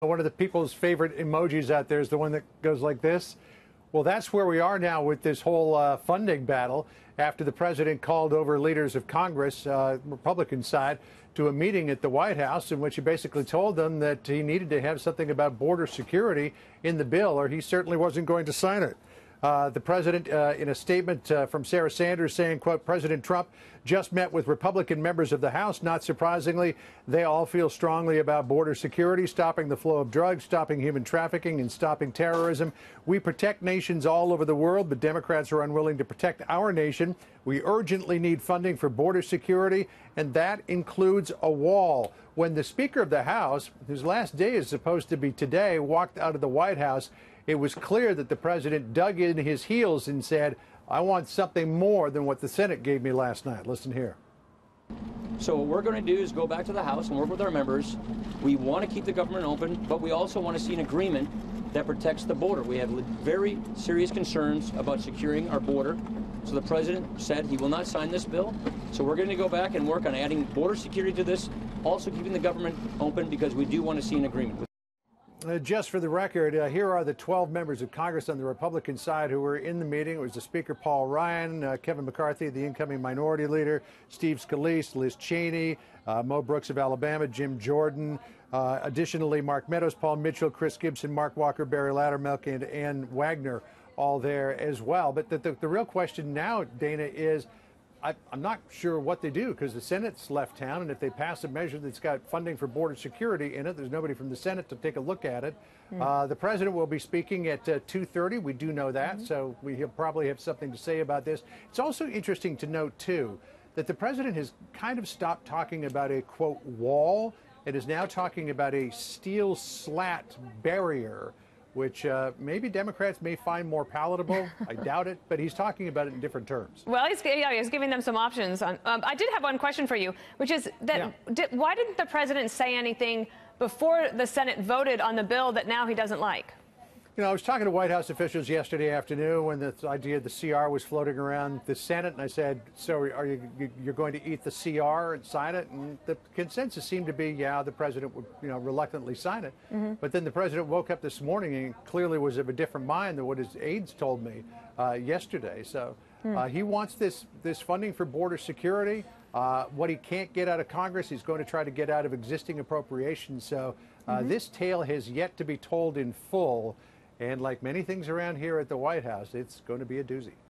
One of the people's favorite emojis out there is the one that goes like this. Well, that's where we are now with this whole funding battle after the president called over leaders of Congress, Republican side, to a meeting at the White House in which he basically told them that he needed to have something about border security in the bill or he certainly wasn't going to sign it. The president, in a statement from Sarah Sanders, saying, quote, President Trump just met with Republican members of the House. Not surprisingly, they all feel strongly about border security, stopping the flow of drugs, stopping human trafficking, and stopping terrorism. We protect nations all over the world, but Democrats are unwilling to protect our nation. We urgently need funding for border security, and that includes a wall. When the Speaker of the House, whose last day is supposed to be today, walked out of the White House, it was clear that the president dug in his heels and said, I want something more than what the Senate gave me last night. Listen here. So what we're going to do is go back to the House and work with our members. We want to keep the government open, but we also want to see an agreement that protects the border. We have very serious concerns about securing our border. So the president said he will not sign this bill. So we're going to go back and work on adding border security to this, also keeping the government open because we do want to see an agreement. Just for the record, here are the 12 members of Congress on the Republican side who were in the meeting. It was the Speaker, Paul Ryan, Kevin McCarthy, the incoming minority leader, Steve Scalise, Liz Cheney, Mo Brooks of Alabama, Jim Jordan. Additionally, Mark Meadows, Paul Mitchell, Chris Gibson, Mark Walker, Barry Loudermilk, and Ann Wagner all there as well. But the real question now, Dana, is I'm not sure what they do because the Senate's left town, and if they pass a measure that's got funding for border security in it, there's nobody from the Senate to take a look at it. The president will be speaking at 2:30. We do know that, so he'll probably have something to say about this. It's also interesting to note, too, that the president has kind of stopped talking about a, quote, wall and is now talking about a steel slat barrier, which maybe Democrats may find more palatable. I doubt it, but he's talking about it in different terms. Well, he's giving them some options. I did have one question for you, which is that why didn't the president say anything before the Senate voted on the bill that now he doesn't like? You know, I was talking to White House officials yesterday afternoon when the idea of the CR was floating around the Senate, and I said, so are you're going to eat the CR and sign it? And the consensus seemed to be, yeah, the president would, reluctantly sign it. But then the president woke up this morning and clearly was of a different mind than what his aides told me yesterday. So he wants this funding for border security. What he can't get out of Congress, he's going to try to get out of existing appropriations. So this tale has yet to be told in full. And like many things around here at the White House, it's going to be a doozy.